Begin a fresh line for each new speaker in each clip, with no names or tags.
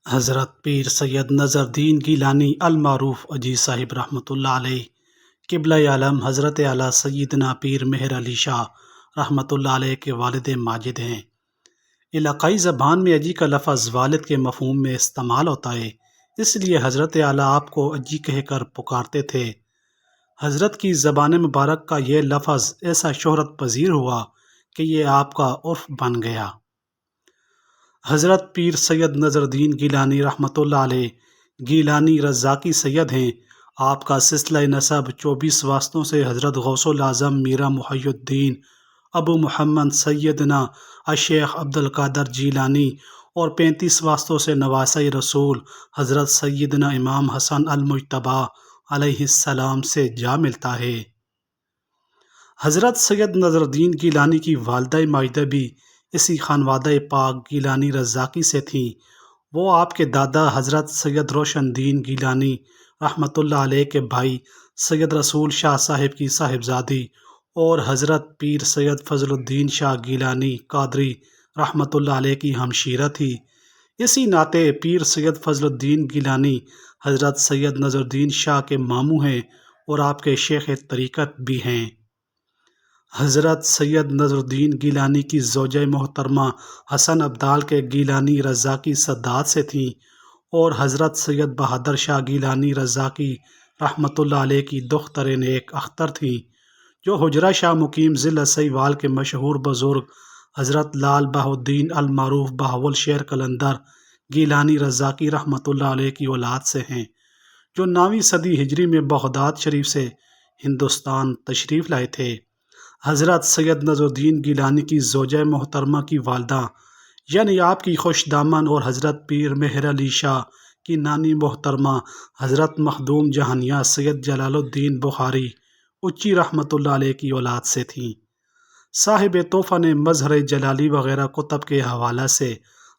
حضرت پیر سید نظر الدین گیلانی المعروف اجی صاحب رحمۃ اللہ علیہ قبلہ عالم حضرت اعلیٰ سیدنا پیر مہر علی شاہ رحمۃ اللہ علیہ کے والد ماجد ہیں۔ علاقائی زبان میں اجی کا لفظ والد کے مفہوم میں استعمال ہوتا ہے، اس لیے حضرت اعلیٰ آپ کو اجی کہہ کر پکارتے تھے۔ حضرت کی زبان مبارک کا یہ لفظ ایسا شہرت پذیر ہوا کہ یہ آپ کا عرف بن گیا۔ حضرت پیر سید نظر الدین گیلانی رحمۃ اللہ علیہ گیلانی رزاقی سید ہیں۔ آپ کا سلسلہ نسب 24 واسطوں سے حضرت غوث الاعظم میرا محی الدین ابو محمد سیدنا الشیخ عبد القادر جیلانی اور 35 واسطوں سے نواسۂ رسول حضرت سیدنا امام حسن المجتبیٰ علیہ السلام سے جا ملتا ہے۔ حضرت سید نظر الدین گیلانی کی والدہ ماجدہ بھی اسی خانوادہ پاک گیلانی رزاقی سے تھیں۔ وہ آپ کے دادا حضرت سید روشن الدین گیلانی رحمۃ اللہ علیہ کے بھائی سید رسول شاہ صاحب کی صاحبزادی اور حضرت پیر سید فضل الدین شاہ گیلانی قادری رحمۃ اللہ علیہ کی ہمشیرہ تھی۔ اسی ناطے پیر سید فضل الدین گیلانی حضرت سید نظر الدین شاہ کے ماموں ہیں اور آپ کے شیخ طریقت بھی ہیں۔ حضرت سید نظر الدین گیلانی کی زوجہ محترمہ حسن ابدال کے گیلانی رزاقی سداد سے تھیں اور حضرت سید بہادر شاہ گیلانی رزاقی رحمۃ اللہ علیہ کی دختر نیک اختر تھیں، جو حجرہ شاہ مقیم ضلع سہیوال کے مشہور بزرگ حضرت لال بہاؤالدین المعروف بہاول شیر قلندر گیلانی رزاقی رحمۃ اللہ علیہ کی اولاد سے ہیں، جو 9ویں صدی ہجری میں بغداد شریف سے ہندوستان تشریف لائے تھے۔ حضرت سید نظر الدین گیلانی کی زوجہ محترمہ کی والدہ یعنی آپ کی خوش دامن اور حضرت پیر مہر علی شاہ کی نانی محترمہ حضرت مخدوم جہانیہ سید جلال الدین بخاری اچی رحمۃ اللہ علیہ کی اولاد سے تھیں۔ صاحب تحفہ نے مظہر جلالی وغیرہ کتب کے حوالہ سے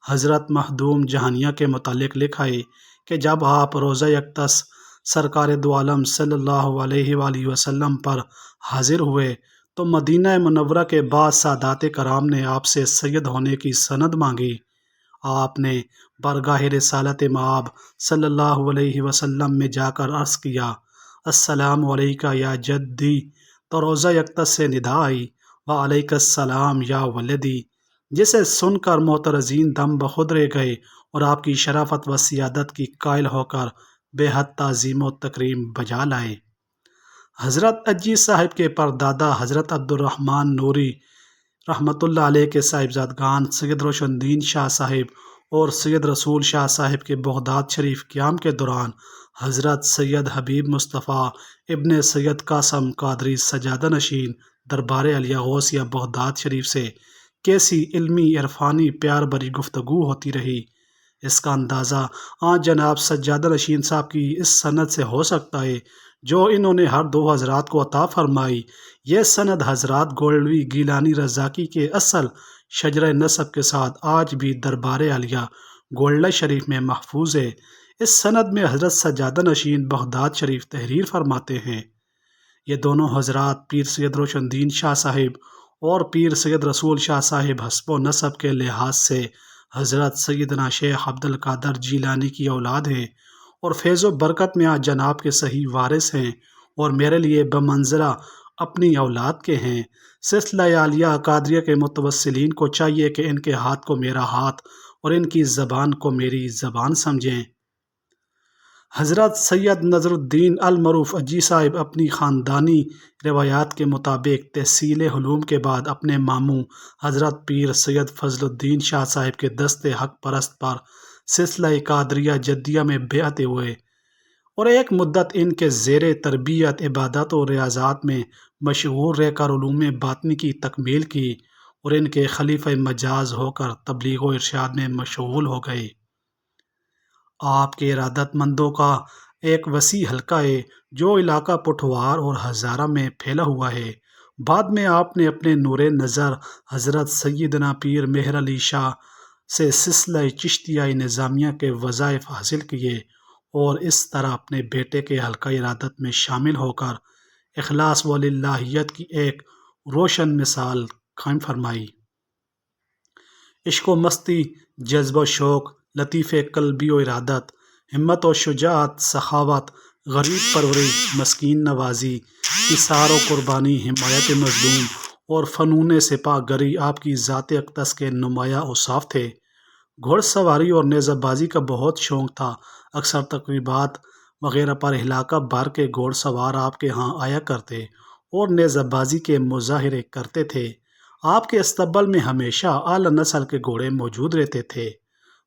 حضرت مخدوم جہانیہ کے متعلق لکھا ہے کہ جب آپ روزہ یکتس سرکار دو عالم صلی اللہ علیہ وآلہ وسلم پر حاضر ہوئے تو مدینہ منورہ کے بعض سادات کرام نے آپ سے سید ہونے کی سند مانگی۔ آپ نے بارگاہ رسالت مآب صلی اللہ علیہ وسلم میں جا کر عرض کیا، السلام علیکہ یا جدی، تو روزہ یکتس سے ندا آئی، وعلیک السلام یا ولدی، جسے سن کر معترضین دم بخود رہ گئے اور آپ کی شرافت و سیادت کی قائل ہو کر بے حد تعظیم و تکریم بجا لائے۔ حضرت اجی صاحب کے پردادا حضرت عبد الرحمن نوری رحمۃ اللہ علیہ کے صاحبزادگان سید روشن الدین شاہ صاحب اور سید رسول شاہ صاحب کے بغداد شریف قیام کے دوران حضرت سید حبیب مصطفیٰ ابن سید قاسم قادری سجادہ نشین دربار علیہ غوثیہ بغداد شریف سے کیسی علمی عرفانی پیار بری گفتگو ہوتی رہی، اس کا اندازہ جناب سجادہ نشین صاحب کی اس سند سے ہو سکتا ہے جو انہوں نے ہر دو حضرات کو عطا فرمائی۔ یہ سند حضرات گولڈوی گیلانی رزاقی کے اصل شجرہ نسب کے ساتھ آج بھی دربار عالیہ گولڈہ شریف میں محفوظ ہے۔ اس سند میں حضرت سجادہ نشین بغداد شریف تحریر فرماتے ہیں، یہ دونوں حضرات پیر سید روشن الدین شاہ صاحب اور پیر سید رسول شاہ صاحب حسب و نسب کے لحاظ سے حضرت سیدنا شیخ عبد القادر جیلانی کی اولاد ہیں اور فیض و برکت میں آج جناب کے صحیح وارث ہیں اور میرے لیے بمنزلہ اپنی اولاد کے ہیں۔ سلسلہ عالیہ قادریہ کے متوسلین کو چاہیے کہ ان کے ہاتھ کو میرا ہاتھ اور ان کی زبان کو میری زبان سمجھیں۔ حضرت سید نظر الدین المعروف اجی صاحب اپنی خاندانی روایات کے مطابق تحصیل علوم کے بعد اپنے ماموں حضرت پیر سید فضل الدین شاہ صاحب کے دست حق پرست پر سلسلہ قادریہ جدیہ میں بیعت ہوئے اور ایک مدت ان کے زیر تربیت عبادات و ریاضات میں مشغول رہ کر علوم باطنی کی تکمیل کی اور ان کے خلیفہ مجاز ہو کر تبلیغ و ارشاد میں مشغول ہو گئے۔ آپ کے ارادت مندوں کا ایک وسیع حلقہ ہے جو علاقہ پٹھوار اور ہزارہ میں پھیلا ہوا ہے۔ بعد میں آپ نے اپنے نور نظر حضرت سیدنا پیر مہر علی شاہ سے سلسلہ چشتیہ نظامیہ کے وظائف حاصل کیے اور اس طرح اپنے بیٹے کے حلقہ ارادت میں شامل ہو کر اخلاص و للہیت کی ایک روشن مثال قائم فرمائی۔ عشق و مستی، جذب و شوق، لطیف قلبی و ارادت، ہمت و شجاعت، سخاوت، غریب پروری، مسکین نوازی، اثار و قربانی، حمایت مظلوم اور فنون سپاہ گری آپ کی ذات اقدس کے نمایاں اوصاف تھے۔ گھوڑ سواری اور نیزہ بازی کا بہت شوق تھا۔ اکثر تقریبات وغیرہ پر علاقہ بھر کے گھوڑ سوار آپ کے ہاں آیا کرتے اور نیزہ بازی کے مظاہرے کرتے تھے۔ آپ کے استبل میں ہمیشہ اعلیٰ نسل کے گھوڑے موجود رہتے تھے۔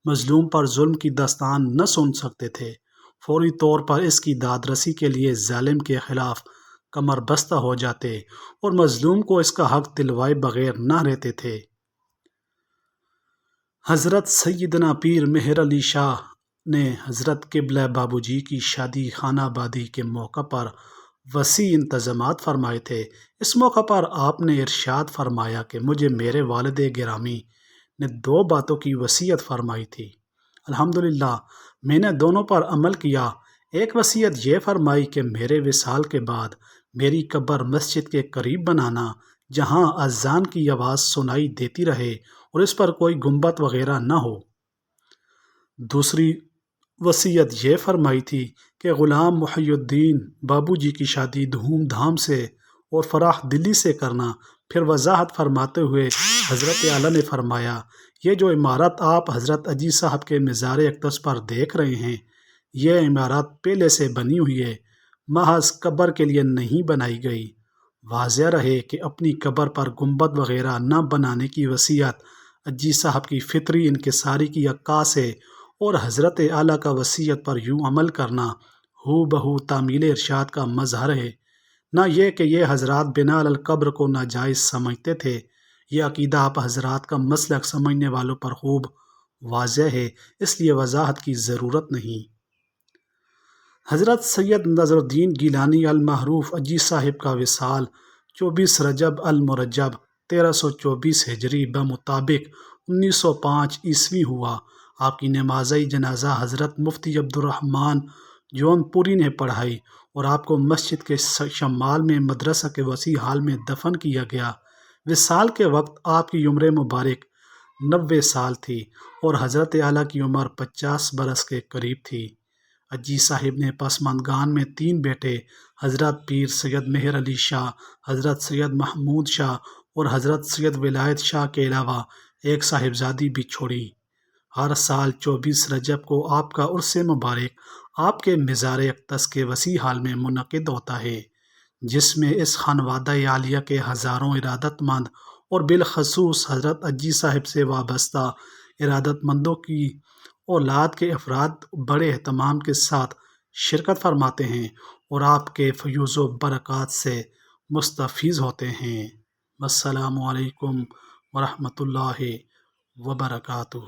مظلوم پر ظلم کی داستان نہ سن سکتے تھے، فوری طور پر اس کی داد رسی کے لیے ظالم کے خلاف کمر بستہ ہو جاتے اور مظلوم کو اس کا حق دلوائے بغیر نہ رہتے تھے۔ حضرت سیدنا پیر مہر علی شاہ نے حضرت قبلہ بابو جی کی شادی خانہ آبادی کے موقع پر وسیع انتظامات فرمائے تھے۔ اس موقع پر آپ نے ارشاد فرمایا کہ مجھے میرے والد گرامی نے 2 باتوں کی وصیت فرمائی تھی۔ الحمدللہ میں نے دونوں پر عمل کیا۔ ایک وصیت یہ فرمائی کہ میرے وصال کے بعد میری قبر مسجد کے قریب بنانا، جہاں اذان کی آواز سنائی دیتی رہے اور اس پر کوئی گنبد وغیرہ نہ ہو۔ دوسری وصیت یہ فرمائی تھی کہ غلام محی الدین بابو جی کی شادی دھوم دھام سے اور فراخ دلی سے کرنا۔ پھر وضاحت فرماتے ہوئے حضرت اعلیٰ نے فرمایا، یہ جو عمارت آپ حضرت اجی صاحب کے مزار اقدس پر دیکھ رہے ہیں، یہ عمارت پہلے سے بنی ہوئی ہے، محض قبر کے لیے نہیں بنائی گئی۔ واضح رہے کہ اپنی قبر پر گنبد وغیرہ نہ بنانے کی وصیت اجی صاحب کی فطری انکساری کی عکاس ہے، اور حضرت اعلیٰ کا وصیت پر یوں عمل کرنا ہو بہو تعمیل ارشاد کا مظہر ہے۔ نہ یہ کہ یہ حضرات بنا القبر کو ناجائز سمجھتے تھے، یہ عقیدہ آپ حضرات کا مسلک سمجھنے والوں پر خوب واضح ہے، اس لیے وضاحت کی ضرورت نہیں۔ حضرت سید نذر الدین گیلانی المعروف اجی صاحب کا وصال 24 رجب المرجب 1324 ہجری بمطابق 1905 عیسوی ہوا۔ آپ کی نماز جنازہ حضرت مفتی عبدالرحمن جون پوری نے پڑھائی اور آپ کو مسجد کے شمال میں مدرسہ کے وسیع ہال میں دفن کیا گیا۔ وصال کے وقت آپ کی عمر مبارک 90 سال تھی اور حضرت اعلیٰ کی عمر 50 برس کے قریب تھی۔ اجی صاحب نے پسماندگان میں 3 بیٹے حضرت پیر سید مہر علی شاہ، حضرت سید محمود شاہ اور حضرت سید ولایت شاہ کے علاوہ ایک صاحبزادی بھی چھوڑی۔ ہر سال 24 رجب کو آپ کا عرس مبارک آپ کے مزار اقدس کے وسیع ہال میں منعقد ہوتا ہے، جس میں اس خانوادہ عالیہ کے ہزاروں ارادت مند اور بالخصوص حضرت اجی صاحب سے وابستہ ارادت مندوں کی اولاد کے افراد بڑے اہتمام کے ساتھ شرکت فرماتے ہیں اور آپ کے فیوز و برکات سے مستفیض ہوتے ہیں۔ السلام علیکم ورحمۃ اللہ وبرکاتہ۔